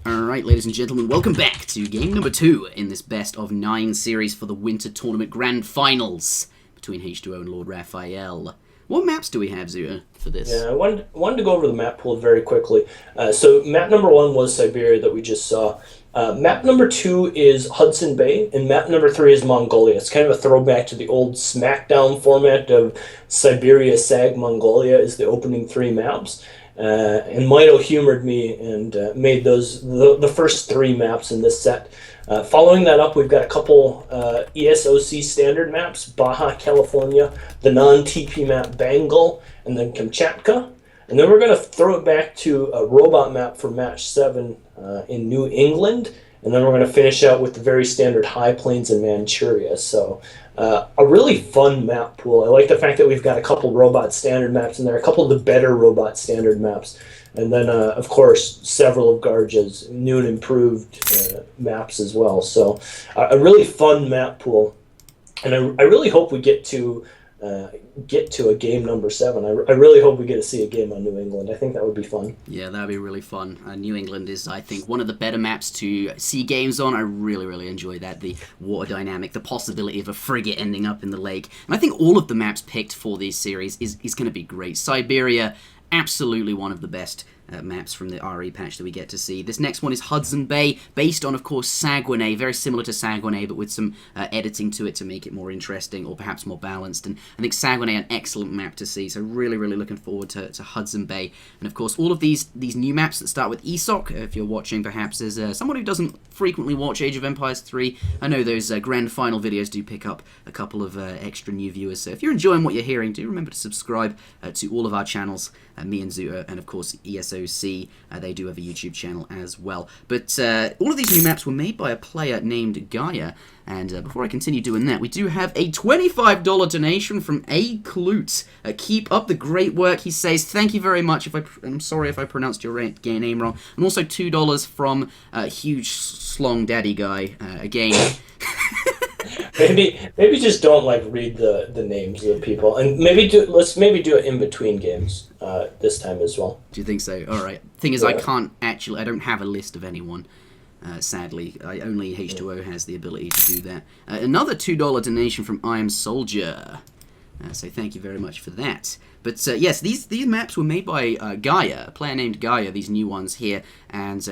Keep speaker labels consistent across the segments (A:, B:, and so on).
A: Alright, ladies and gentlemen, welcome back to game number 2 in this best of 9 series for the Winter Tournament Grand Finals between H2O and LordRaphael. What maps do we have, Zuter, for this?
B: Yeah, I wanted to go over the map pool very quickly. So map number 1 was Siberia that we just saw. Map number 2 is Hudson Bay, and map number 3 is Mongolia. It's kind of a throwback to the old SmackDown format of Siberia, SAG, Mongolia is the opening 3 maps. And Mito humored me and made those the first 3 maps in this set. Following that up, we've got a couple ESOC standard maps, Baja California, the non-TP map Bengal, and then Kamchatka. And then we're going to throw it back to a robot map for match 7 in New England. And then we're going to finish out with the very standard High Plains and Manchuria. So a really fun map pool. I like the fact that we've got a couple robot standard maps in there, a couple of the better robot standard maps. And then, of course, several of Garja's new and improved maps as well. So a really fun map pool. And I really hope we get to a game number 7. I really hope we get to see a game on New England. I think that would be fun.
A: Yeah, that would be really fun. New England is, I think, one of the better maps to see games on. I really enjoy that. The water dynamic, the possibility of a frigate ending up in the lake. And I think all of the maps picked for this series is going to be great. Siberia, absolutely one of the best maps from the RE patch that we get to see. This next one is Hudson Bay, based on, of course, Saguenay, very similar to Saguenay, but with some editing to it to make it more interesting or perhaps more balanced. And I think Saguenay, an excellent map to see, so really looking forward to Hudson Bay. And of course, all of these new maps that start with ESOC, if you're watching perhaps as someone who doesn't frequently watch Age of Empires 3, I know those grand final videos do pick up a couple of extra new viewers, so if you're enjoying what you're hearing, do remember to subscribe to all of our channels, me and Zuter, and of course ESOC. They do have a YouTube channel as well. But all of these new maps were made by a player named Gaia. And before I continue doing that, we do have a $25 donation from A. Klute. Keep up the great work, he says. Thank you very much. I'm sorry if I pronounced your name wrong. And also $2 from Huge Slong Daddy Guy. Again...
B: Maybe just don't read the names of the people, and let's do it in between games this time as well.
A: Do you think so? All right. Thing is, yeah. I don't have a list of anyone. Sadly, only H2O has the ability to do that. Another $2 donation from I Am Soldier. So thank you very much for that. But yes, these maps were made by Gaia, a player named Gaia, these new ones here, and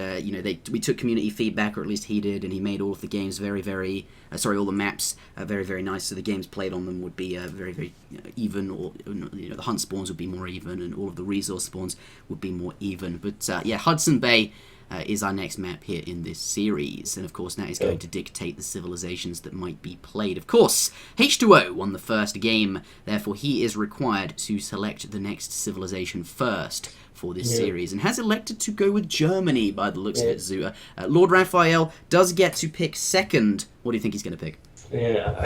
A: we took community feedback, or at least he did, and he made all of the games all the maps very nice. So the games played on them would be very even, or the hunt spawns would be more even, and all of the resource spawns would be more even. But yeah, Hudson Bay is our next map here in this series, and of course that is going to dictate the civilizations that might be played. Of course, H2O won the first game, therefore he is required to select the next civilization first for this series, and has elected to go with Germany by the looks of it, Zuter. LordRaphael does get to pick second. What do you think he's going to pick?
B: Yeah,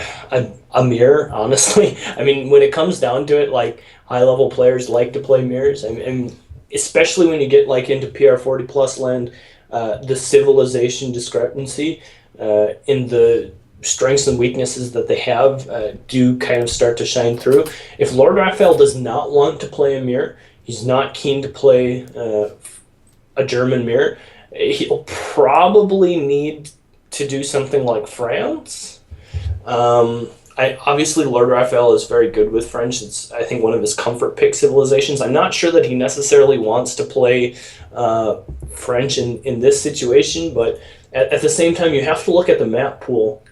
B: a mirror, honestly. I mean, when it comes down to it, high-level players like to play mirrors. I mean, especially when you get into PR40 plus land, the civilization discrepancy in the strengths and weaknesses that they have do kind of start to shine through. If LordRaphael does not want to play a mirror, he's not keen to play a German mirror, he'll probably need to do something like France. Obviously, LordRaphael is very good with French. It's, I think, one of his comfort pick civilizations. I'm not sure that he necessarily wants to play French in this situation, but at the same time, you have to look at the map pool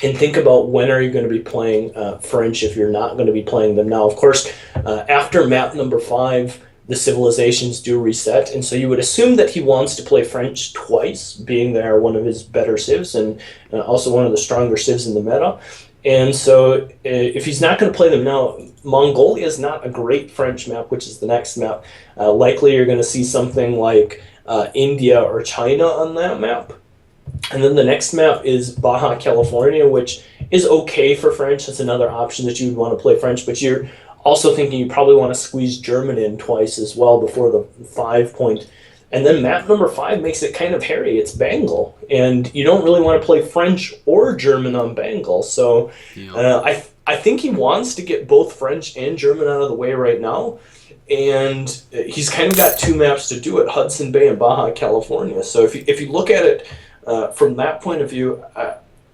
B: and think about when are you going to be playing French if you're not going to be playing them now. Of course, after map number 5, the civilizations do reset, and so you would assume that he wants to play French twice, being they are one of his better civs and also one of the stronger civs in the meta. And so if he's not going to play them now, Mongolia is not a great French map, which is the next map. Likely you're going to see something like India or China on that map. And then the next map is Baja California, which is okay for French. That's another option that you would want to play French, but you're also thinking you probably want to squeeze German in twice as well before the 5 point. And then map number 5 makes it kind of hairy. It's Bengal, and you don't really want to play French or German on Bengal. So I think he wants to get both French and German out of the way right now. and he's kind of got two maps to do it: Hudson Bay and Baja California. So if you look at it from that point of view,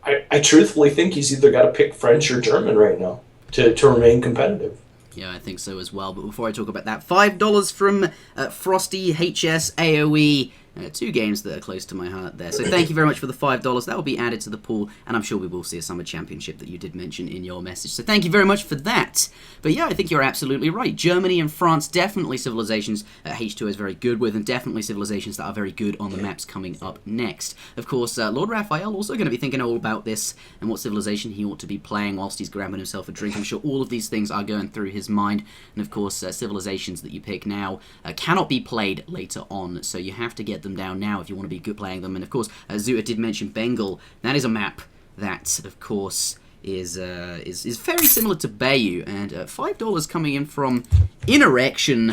B: I truthfully think he's either got to pick French or German right now to remain competitive.
A: Yeah, I think so as well. But before I talk about that, $5 from Frosty HS AOE. Two games that are close to my heart there. So thank you very much for the $5. That will be added to the pool, and I'm sure we will see a summer championship that you did mention in your message. So thank you very much for that. But yeah, I think you're absolutely right. Germany and France, definitely civilizations H2O is very good with, and definitely civilizations that are very good on the maps coming up next. Of course, LordRaphael also going to be thinking all about this and what civilization he ought to be playing whilst he's grabbing himself a drink. I'm sure all of these things are going through his mind. And of course, civilizations that you pick now cannot be played later on, so you have to get them down now if you want to be good playing them. And of course, Zuter did mention Bengal. That is a map that, of course, is very similar to Bayou, and $5 coming in from Interaction.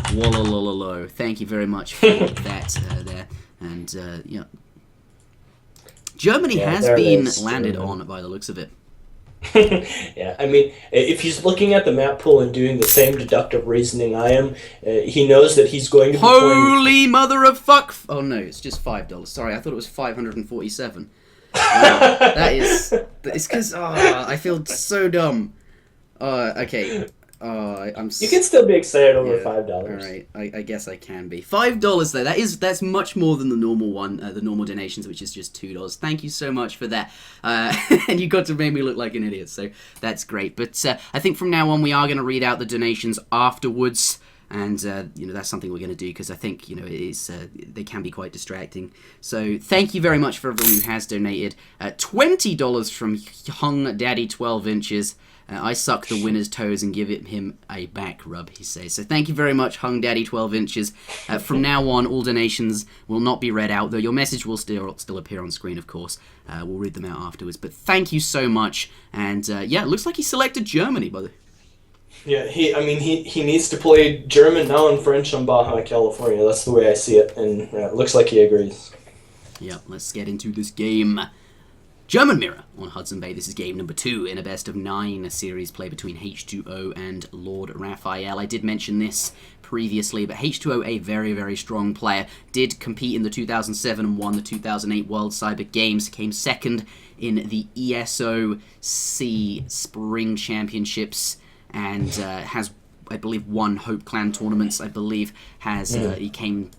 A: Wallolololo. Thank you very much for that there. And yeah, Germany has been landed on by the looks of it.
B: Yeah, I mean, if he's looking at the map pool and doing the same deductive reasoning I am, he knows that he's going to be
A: Holy mother of fuck! Oh no, it's just $5. Sorry, I thought it was $547. Wow, it's because I feel so dumb. Okay.
B: You can still be excited over $5.
A: All right, I guess I can be. $5 though. That's much more than the normal one, the normal donations, which is just $2. Thank you so much for that. And you got to make me look like an idiot, so that's great. But I think from now on we are going to read out the donations afterwards. And, that's something we're going to do because I think, they can be quite distracting. So thank you very much for everyone who has donated. $20 from Hung Daddy 12 Inches. I suck the winner's toes and give him a back rub, he says. So thank you very much, Hung Daddy 12 Inches. From now on, all donations will not be read out, though your message will still appear on screen, of course. We'll read them out afterwards. But thank you so much. And, it looks like he selected Germany, by the way.
B: Yeah, he needs to play German now and French on Baja California. That's the way I see it, and it looks like he agrees.
A: Yep, let's get into this game. German Mirror on Hudson Bay. This is game number 2 in a best-of-9 series play between H2O and LordRaphael. I did mention this previously, but H2O, a very, very strong player, did compete in the 2007 and won the 2008 World Cyber Games, came second in the ESOC Spring Championships, and has, I believe, won Hope Clan tournaments. I believe he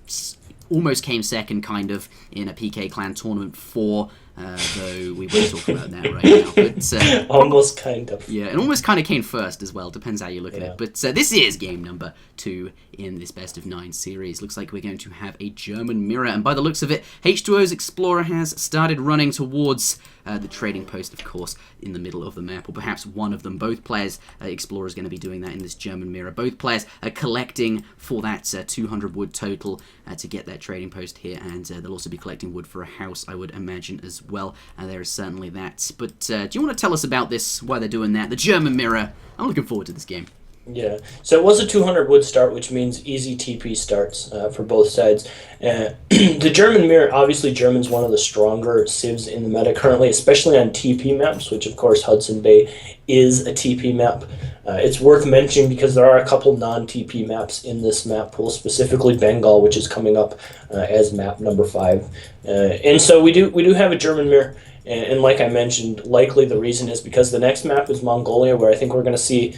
A: almost came second, kind of, in a PK Clan tournament 4. Though we won't talk about that right now. But,
B: almost kind of.
A: Yeah, and almost kind of came first as well. Depends how you look at it. But this is game number 2 in this best-of-9 series. Looks like we're going to have a German mirror. And by the looks of it, H2O's Explorer has started running towards the trading post, of course, in the middle of the map. Or perhaps one of them. Both players, Explorer is going to be doing that in this German mirror. Both players are collecting for that 200 wood total to get that trading post here. And they'll also be collecting wood for a house, I would imagine, as well. There is certainly that. But do you want to tell us about this, why they're doing that? The German mirror. I'm looking forward to this game.
B: Yeah, so it was a 200 wood start, which means easy TP starts for both sides. The German mirror, obviously German's one of the stronger civs in the meta currently, especially on TP maps, which of course Hudson Bay is a TP map. It's worth mentioning because there are a couple non-TP maps in this map pool, specifically Bengal, which is coming up as map number 5. And so we do have a German mirror. And like I mentioned, likely the reason is because the next map is Mongolia, where I think we're going to see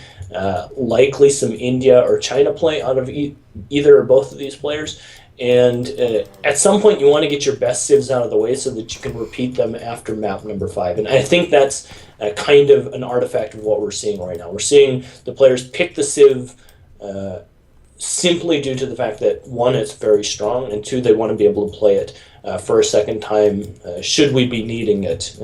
B: likely some India or China play out of either or both of these players. And at some point you want to get your best civs out of the way so that you can repeat them after map number 5. And I think that's kind of an artifact of what we're seeing right now. We're seeing the players pick the civ simply due to the fact that, 1, it's very strong, and 2, they want to be able to play it for a second time should we be needing it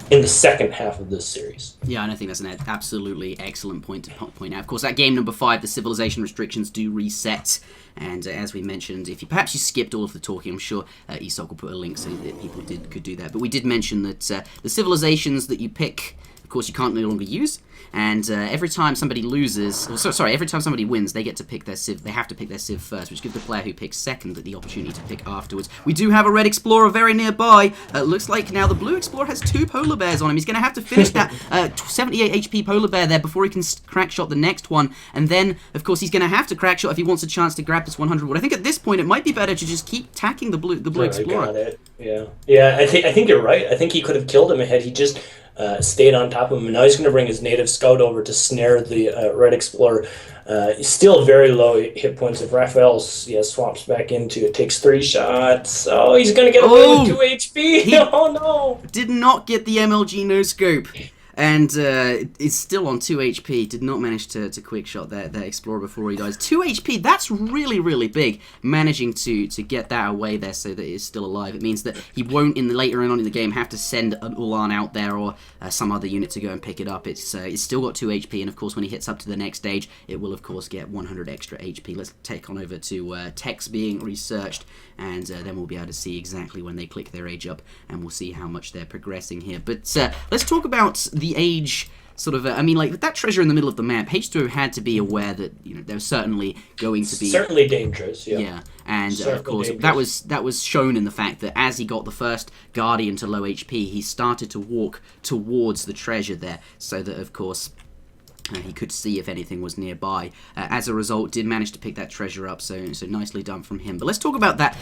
B: in the second half of this series.
A: Yeah, and I think that's an absolutely excellent point to point out. Of course, at game number 5, the civilization restrictions do reset. And as we mentioned, if you perhaps you skipped all of the talking, I'm sure ESOC will put a link so that people could do that. But we did mention that the civilizations that you pick of course, you can't no longer use. And every time somebody loses, every time somebody wins, they get to pick their civ. They have to pick their civ first, which gives the player who picks second the opportunity to pick afterwards. We do have a red explorer very nearby. Looks like now the blue explorer has 2 polar bears on him. He's going to have to finish that 78 HP polar bear there before he can crack shot the next one. And then, of course, he's going to have to crack shot if he wants a chance to grab this 100 wood. I think at this point it might be better to just keep tacking the blue explorer.
B: Got it. Yeah. I think you're right. I think he could have killed him had he just stayed on top of him. And now he's going to bring his native scout over to snare the red explorer. He's still very low hit points. If Raphael swaps back into it, takes 3 shots. Oh, he's going to get away with 2 HP. Oh no!
A: Did not get the MLG no scope. And is still on 2 HP. Did not manage to quick shot that explorer before he dies. 2 HP, that's really, really big. Managing to get that away there so that he's still alive. It means that he won't, later on in the game, have to send an Ulan out there or some other unit to go and pick it up. It's still got 2 HP, and of course when he hits up to the next stage, it will of course get 100 extra HP. Let's take on over to techs being researched, and then we'll be able to see exactly when they click their age up, and we'll see how much they're progressing here. But let's talk about the age, sort of, with that treasure in the middle of the map, H2O had to be aware that, there was certainly going to be...
B: Certainly dangerous, yeah.
A: Yeah, and of course, that was shown in the fact that as he got the first Guardian to low HP, he started to walk towards the treasure there, so that, of course... he could see if anything was nearby. As a result, did manage to pick that treasure up, so nicely done from him. But let's talk about that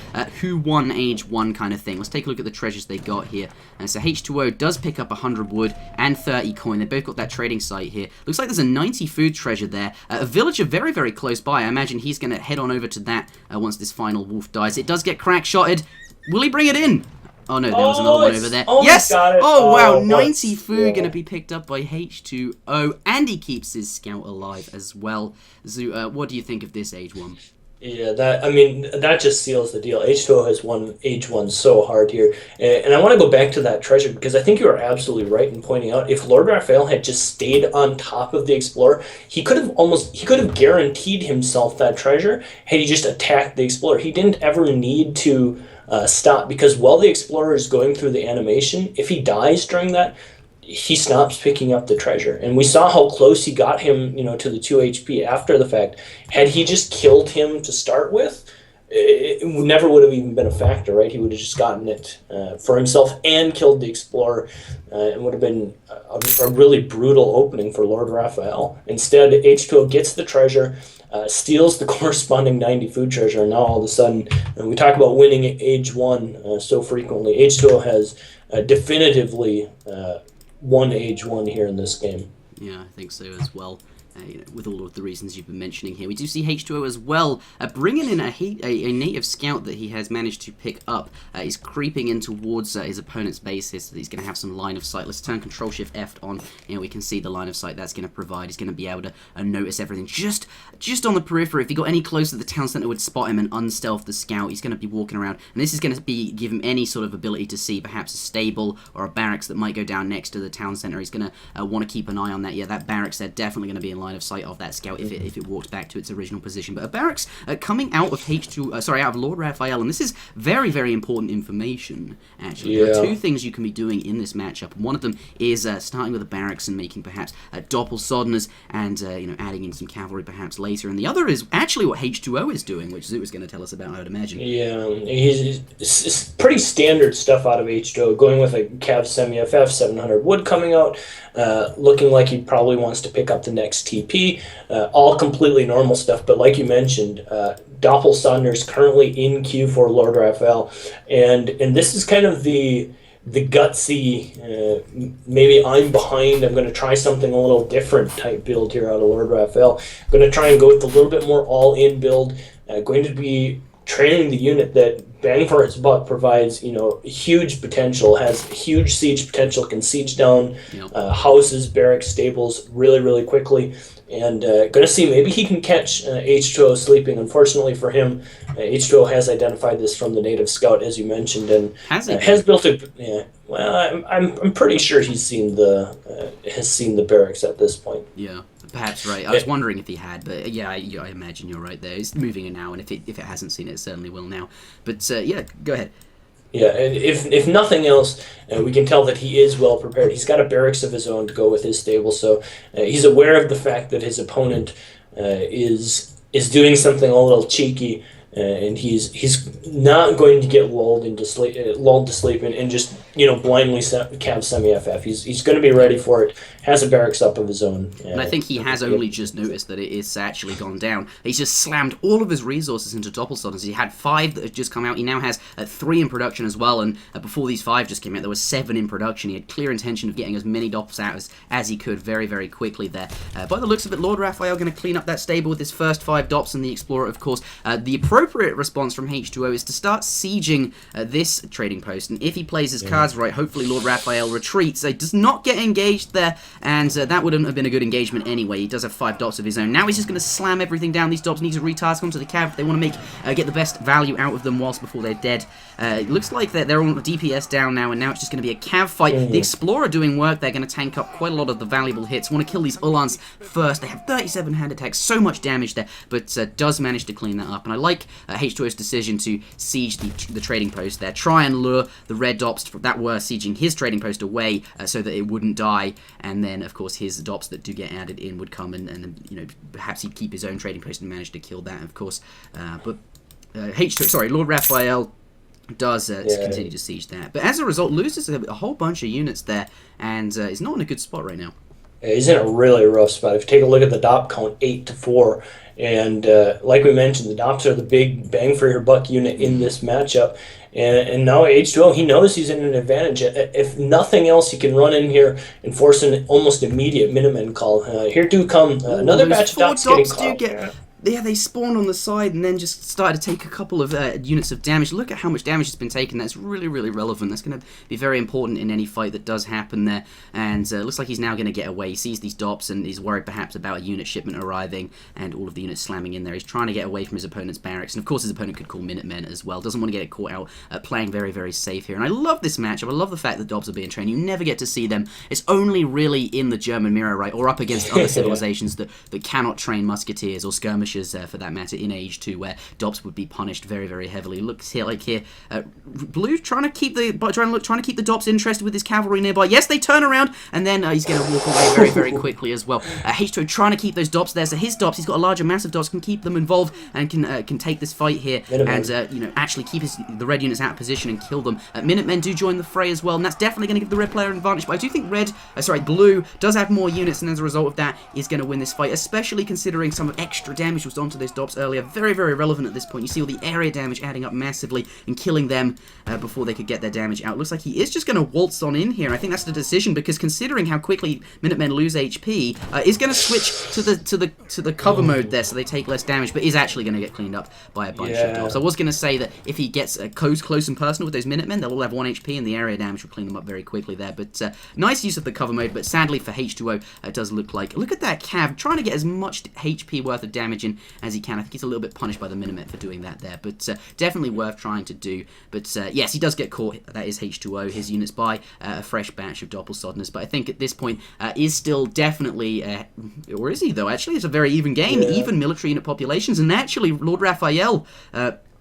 A: who won age 1 kind of thing. Let's take a look at the treasures they got here. And so H2O does pick up 100 wood and 30 coin. They both got that trading site here. Looks like there's a 90 food treasure there. A villager very, very close by. I imagine he's going to head on over to that once this final wolf dies. It does get crack-shotted. Will he bring it in? Oh no, there was another one over there. Yes! Oh wow, 90 food going to be picked up by H2O, and he keeps his scout alive as well. Zoo, what do you think of this age 1?
B: Yeah, that just seals the deal. H2O has won age 1 so hard here. And I want to go back to that treasure, because I think you are absolutely right in pointing out, if LordRaphael had just stayed on top of the Explorer, he could have guaranteed himself that treasure had he just attacked the Explorer. He didn't ever need to stop, because while the Explorer is going through the animation, if he dies during that, he stops picking up the treasure. And we saw how close he got him, to the 2 HP after the fact. Had he just killed him to start with, it never would have even been a factor, right? He would have just gotten it for himself and killed the Explorer. It would have been a really brutal opening for LordRaphael. Instead, H2O gets the treasure, steals the corresponding 90 food treasure, and now all of a sudden, we talk about winning age 1 so frequently. H2O has definitively won age 1 here in this game.
A: Yeah, I think so as well. With all of the reasons you've been mentioning here. We do see H2O as well bringing in a native scout that he has managed to pick up. He's creeping in towards his opponent's base here, so that he's going to have some line of sight. Let's turn Control-Shift-F on. We can see the line of sight that's going to provide. He's going to be able to notice everything just on the periphery. If he got any closer, the town center would spot him and unstealth the scout. He's going to be walking around, and this is going to give him any sort of ability to see perhaps a stable or a barracks that might go down next to the town center. He's going to want to keep an eye on that. Yeah, that barracks there definitely going to be in line of sight of that scout if it walks back to its original position. But a barracks coming out of out of LordRaphael, and this is very, very important information, actually.
B: Yeah.
A: There are 2 things you can be doing in this matchup. One of them is starting with a barracks and making perhaps doppelsoddeners and adding in some cavalry perhaps later. And the other is actually what H2O is doing, which Zoo is going to tell us about, I would imagine.
B: Yeah, it's pretty standard stuff out of H2O, going with a Cav Semi-FF, 700 wood coming out, looking like he probably wants to pick up the next TP, all completely normal stuff. But like you mentioned, Doppelsonder's currently in queue for LordRaphael, and this is kind of the gutsy, maybe I'm behind, I'm going to try something a little different type build here out of LordRaphael. I'm going to try and go with a little bit more all-in build, going to be training the unit that bang for its buck provides, huge potential, has huge siege potential, can siege down houses, barracks, stables really, really quickly. And going to see maybe he can catch H2O sleeping. Unfortunately for him, H2O has identified this from the native scout, as you mentioned, and has built a. Yeah, well, I'm pretty sure he's seen the barracks at this point.
A: Yeah, perhaps right. I was wondering if he had, but yeah, I imagine you're right there. He's moving it now, and if it hasn't seen it, it certainly will now. But yeah, go ahead.
B: Yeah, and if nothing else, we can tell that he is well prepared. He's got a barracks of his own to go with his stable, so he's aware of the fact that his opponent is doing something a little cheeky, and he's not going to get lulled to sleep, and just blindly cav semi FF. He's going to be ready for it. Has a barracks up of his own,
A: and I think he has only just noticed that it is actually gone down. He's just slammed all of his resources into Doppelstodders. He had 5 that had just come out. He now has 3 in production as well, and before these 5 just came out, there was 7 in production. He had clear intention of getting as many Doppels out as he could very, very quickly there. By the looks of it, LordRaphael going to clean up that stable with his first 5 Dops and the Explorer, of course. The appropriate response from H2O is to start sieging this trading post, and if he plays his cards right, hopefully LordRaphael retreats. He does not get engaged there, and that wouldn't have been a good engagement anyway. He does have 5 Dops of his own. Now he's just going to slam everything down. These Dops need to retask onto the cav if they want to get the best value out of them before they're dead. It looks like they're on DPS down now, and now it's just going to be a cav fight. The Explorer doing work. They're going to tank up quite a lot of the valuable hits. Want to kill these Ulans first. They have 37 hand attacks, so much damage there, but does manage to clean that up. And I like H2O's decision to siege the trading post there. Try and lure the red Dops that were sieging his trading post away so that it wouldn't die, and then of course his Dops that do get added in would come and perhaps he'd keep his own trading post and manage to kill that, of course. But LordRaphael does continue to siege that, but as a result loses a whole bunch of units there, and is not in a good spot right now.
B: He's in a really rough spot. If you take a look at the Dop count, 8-4, and like we mentioned, the Dops are the big bang for your buck unit in this matchup. And now H2O, he knows he's in an advantage. If nothing else, he can run in here and force an almost immediate Minutemen call. Here do come another batch of Dops getting called.
A: Yeah, they spawned on the side and then just started to take a couple of units of damage. Look at how much damage has been taken. That's really, really relevant. That's going to be very important in any fight that does happen there. And looks like he's now going to get away. He sees these Dops and he's worried perhaps about a unit shipment arriving and all of the units slamming in there. He's trying to get away from his opponent's barracks. And of course his opponent could call Minutemen as well. Doesn't want to get caught out playing very, very safe here. And I love this matchup. I love the fact that Dops are being trained. You never get to see them. It's only really in the German mirror, right? Or up against other civilizations that cannot train musketeers or skirmishers for that matter in Age 2, where Dops would be punished very, very heavily. Looks here Blue trying to keep the Dops interested with his cavalry nearby. Yes, they turn around and then he's going to walk away very, very quickly as well. H2 trying to keep those Dops there, so his Dops, he's got a larger mass of Dops, can keep them involved and can take this fight here and actually keep the red units out of position and kill them. Minutemen do join the fray as well, and that's definitely going to give the red player an advantage. But I do think Blue does have more units, and as a result of that is going to win this fight, especially considering some extra damage was done to those Dops earlier. Very, very relevant at this point. You see all the area damage adding up massively and killing them before they could get their damage out. Looks like he is just going to waltz on in here. I think that's the decision, because considering how quickly Minutemen lose HP, is going to switch to the cover mode there, so they take less damage, but is actually going to get cleaned up by a bunch of Dops. I was going to say that if he gets close and personal with those Minutemen, they'll all have 1 HP, and the area damage will clean them up very quickly there. But nice use of the cover mode, but sadly for H2O, it does look at that cav trying to get as much HP worth of damage in as he can. I think he's a little bit punished by the Minutemen for doing that there, but definitely worth trying to do. But yes, he does get caught. That is H2O, his units, by a fresh batch of Doppelstodders. But I think at this point is still definitely, or is he though? Actually, it's a very even game, even military unit populations, and actually LordRaphael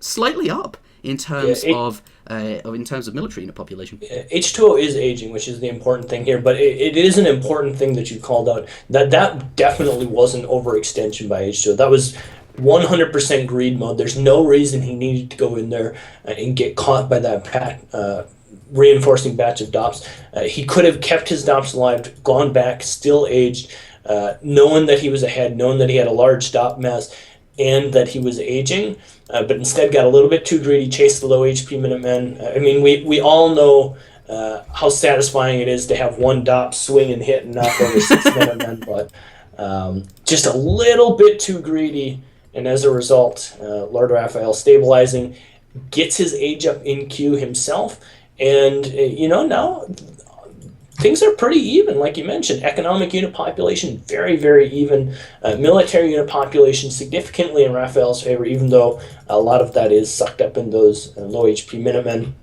A: slightly up in terms of military unit population.
B: H2O is aging, which is the important thing here, but it is an important thing that you called out. That definitely wasn't overextension by H2O. That was 100% greed mode. There's no reason he needed to go in there and get caught by that reinforcing batch of Dops. He could have kept his Dops alive, gone back, still aged, knowing that he was ahead, knowing that he had a large Dop mass, and that he was aging, but instead got a little bit too greedy, chased the low HP Minutemen. I mean, we all know how satisfying it is to have one Dop swing and hit and knock over 6 Minutemen, but just a little bit too greedy, and as a result, LordRaphael stabilizing, gets his age up in queue himself, and now things are pretty even, like you mentioned. Economic unit population, very, very even. Military unit population, significantly in Raphael's favor, even though a lot of that is sucked up in those low HP Minutemen.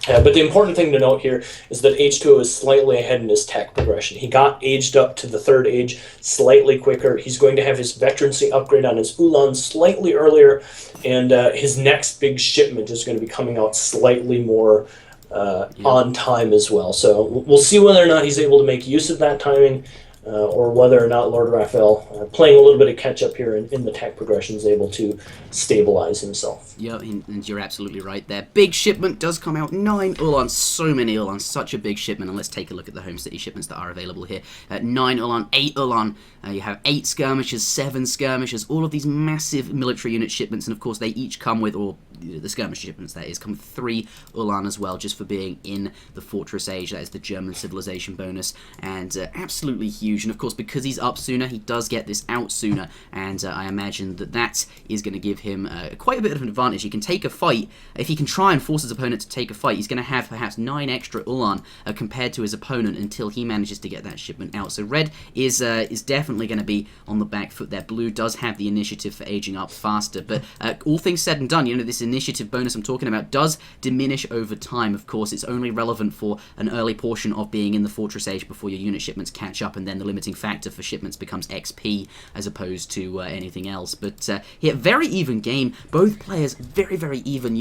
B: But the important thing to note here is that H2O is slightly ahead in his tech progression. He got aged up to the 3rd age slightly quicker. He's going to have his veterancy upgrade on his Ulan slightly earlier, and his next big shipment is going to be coming out slightly more on time as well. So we'll see whether or not he's able to make use of that timing, or whether or not LordRaphael, playing a little bit of catch-up here in the tech progression, is able to stabilize himself.
A: Yeah, and you're absolutely right there. Big shipment does come out. 9 Ulans, so many Ulans, such a big shipment. And let's take a look at the home city shipments that are available here. 9 Ulan, 8 Ulan. You have 8 skirmishers, 7 skirmishers, all of these massive military unit shipments. And of course, they each come with, or the skirmish shipments, that is, come with 3 Ulan as well, just for being in the Fortress Age. That is the German civilization bonus. And absolutely huge. And of course, because he's up sooner, he does get this out sooner. And I imagine that that is going to give him quite a bit of an advantage. He can take a fight. If he can try and force his opponent to take a fight, he's going to have perhaps 9 extra Ulan compared to his opponent until he manages to get that shipment out. So red is definitely going to be on the back foot there. Blue does have the initiative for aging up faster, but all things said and done, this initiative bonus I'm talking about does diminish over time. Of course, it's only relevant for an early portion of being in the Fortress Age before your unit shipments catch up, and then the limiting factor for shipments becomes XP as opposed to anything else. But here, very even game. Both players, very, very even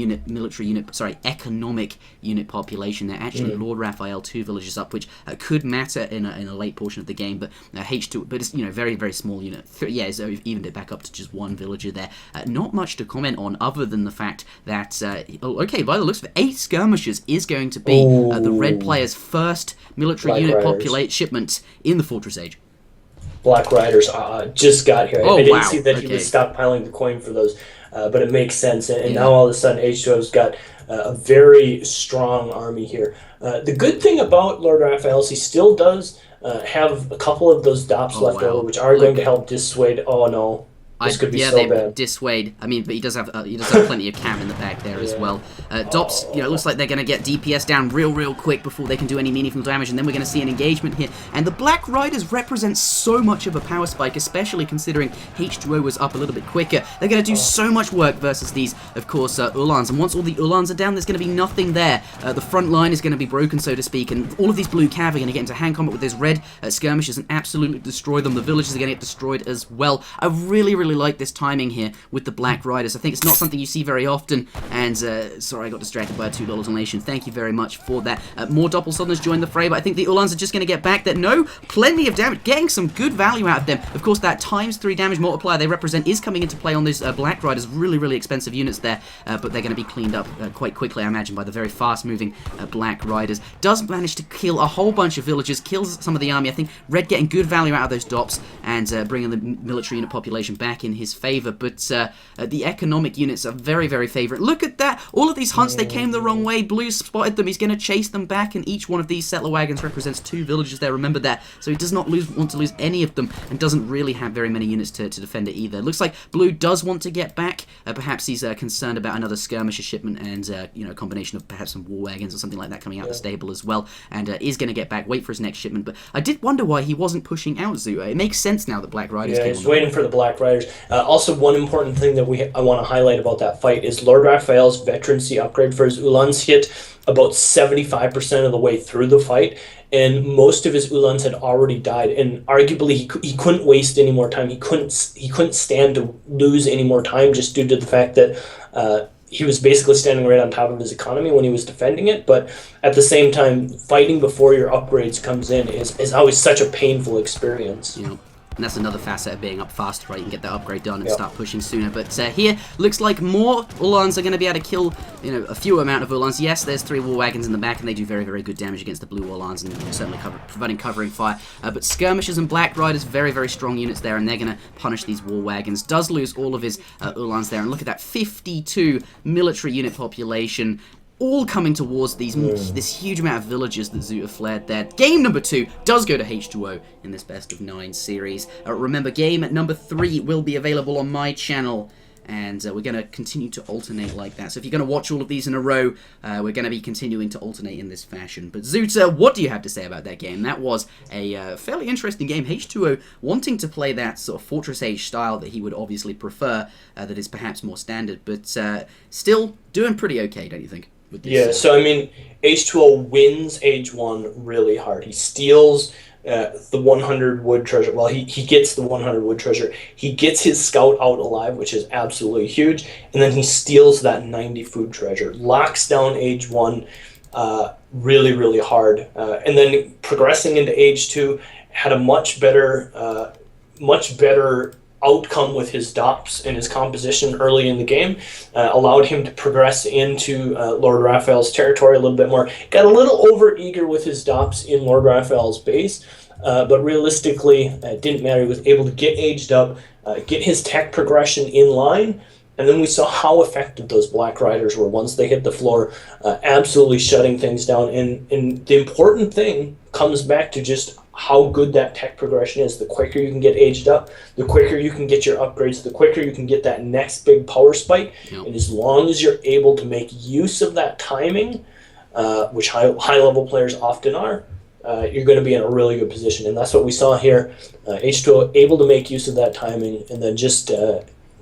A: economic unit population there. Actually, LordRaphael 2 villages up, which could matter in a late portion of the game, but H2, but it's, very, very small unit. It's evened it back up to just 1 villager there. Not much to comment on other than the fact that, by the looks of it, 8 skirmishers is going to be the red player's first military unit populate shipment in the Fortress Age.
B: Black Riders just got here. I didn't see that he was stockpiling the coin for those, but it makes sense. And now all of a sudden, H2O's got a very strong army here. The good thing about LordRaphael is he still does have a couple of those DOPs left over, which are going to help dissuade. Oh no. This could be so bad.
A: Dissuade. I mean, but he does have plenty of cam in the back there as well. Dops, looks like they're going to get DPS down real quick before they can do any meaningful damage, and then we're going to see an engagement here. And the Black Riders represent so much of a power spike, especially considering H2O was up a little bit quicker. They're going to do so much work versus these, of course, Ulans. And once all the Ulans are down, there's going to be nothing there. The front line is going to be broken, so to speak, and all of these blue cav are going to get into hand combat with these red skirmishers and absolutely destroy them. The villages are going to get destroyed as well. I really like this timing here with the Black Riders. I think it's not something you see very often, and sorry I got distracted by a $2 donation. Thank you very much for that. More Doppel Southerners join the fray, but I think the Ulans are just going to get back there. No, plenty of damage, getting some good value out of them. Of course, that ×3 damage multiplier they represent is coming into play on these Black Riders. Really expensive units there, but they're going to be cleaned up quite quickly, I imagine, by the very fast-moving Black Riders. Does manage to kill a whole bunch of villagers, kills some of the army. I think Red getting good value out of those Dops and bringing the military unit population back in his favor, but the economic units are very favorite. Look at that, all of these hunts, they came the wrong way. Blue spotted them, he's going to chase them back, and each one of these settler wagons represents 2 villages there, remember that, so he does not want to lose any of them, and doesn't really have very many units to defend it either. Looks like Blue does want to get back, perhaps he's concerned about another skirmisher shipment, and a combination of perhaps some war wagons or something like that coming out the stable as well, and is going to get back, wait for his next shipment. But I did wonder why he wasn't pushing out Zoo. It makes sense now that Black Riders came on.
B: He's waiting for the Black Riders. Also, one important thing that I want to highlight about that fight is LordRaphael's veterancy upgrade for his Ulans hit about 75% of the way through the fight, and most of his Ulans had already died, and arguably he couldn't waste any more time. He couldn't stand to lose any more time, just due to the fact that he was basically standing right on top of his economy when he was defending it. But at the same time, fighting before your upgrades comes in is always such a painful experience.
A: Yeah. And that's another facet of being up faster, right? You can get that upgrade done and start pushing sooner. But here, looks like more Ulans are going to be able to kill, a fewer amount of Ulans. Yes, there's 3 war wagons in the back, and they do very good damage against the blue Ulans, and certainly providing covering fire. But skirmishers and Black Riders, very strong units there, and they're going to punish these war wagons. Does lose all of his Ulans there, and look at that 52 military unit population. All coming towards this huge amount of villages that Zuter flared there. Game number 2 does go to H2O in this best of 9 series. Remember, game number 3 will be available on my channel, and we're going to continue to alternate like that. So if you're going to watch all of these in a row, we're going to be continuing to alternate in this fashion. But Zuter, what do you have to say about that game? That was a fairly interesting game. H2O wanting to play that sort of Fortress Age style that he would obviously prefer, that is perhaps more standard, but still doing pretty okay, don't you think?
B: Yeah, so I mean, H2O wins Age 1 really hard. He steals the 100 wood treasure. Well, he gets the 100 wood treasure. He gets his scout out alive, which is absolutely huge. And then he steals that 90 food treasure. Locks down Age 1 really, really hard. And then progressing into Age 2, had a much better outcome with his DOPS and his composition early in the game, allowed him to progress into LordRaphael's territory a little bit more. Got a little over-eager with his DOPS in LordRaphael's base, but realistically, it didn't matter. He was able to get aged up, get his tech progression in line, and then we saw how effective those Black Riders were once they hit the floor, absolutely shutting things down. And the important thing comes back to just how good that tech progression is. The quicker you can get aged up, the quicker you can get your upgrades, the quicker you can get that next big power spike. Yep. And as long as you're able to make use of that timing, which high-level players often are, you're going to be in a really good position. And that's what we saw here. H2O able to make use of that timing, and then just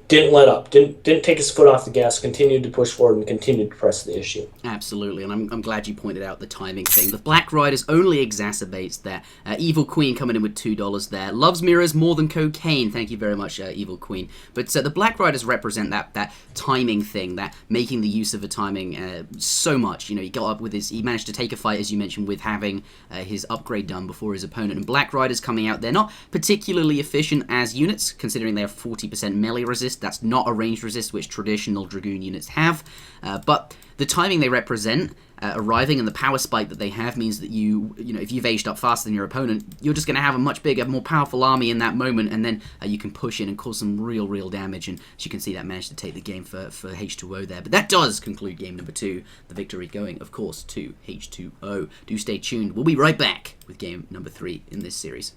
B: didn't let up, didn't take his foot off the gas, continued to push forward and continued to press the issue.
A: Absolutely, and I'm glad you pointed out the timing thing. The Black Riders only exacerbates that. Evil Queen coming in with $2 there. Loves mirrors more than cocaine. Thank you very much, Evil Queen. But the Black Riders represent that timing thing, that making the use of the timing so much. You know, he got up with he managed to take a fight, as you mentioned, with having his upgrade done before his opponent. And Black Riders coming out, they're not particularly efficient as units, considering they have 40% melee resist. That's not a ranged resist, which traditional Dragoon units have. But the timing they represent, arriving and the power spike that they have means that you know, if you've aged up faster than your opponent, you're just going to have a much bigger, more powerful army in that moment, and then you can push in and cause some real damage. And as you can see, that managed to take the game for H2O there. But that does conclude game number 2. The victory going, of course, to H2O. Do stay tuned. We'll be right back with game number 3 in this series.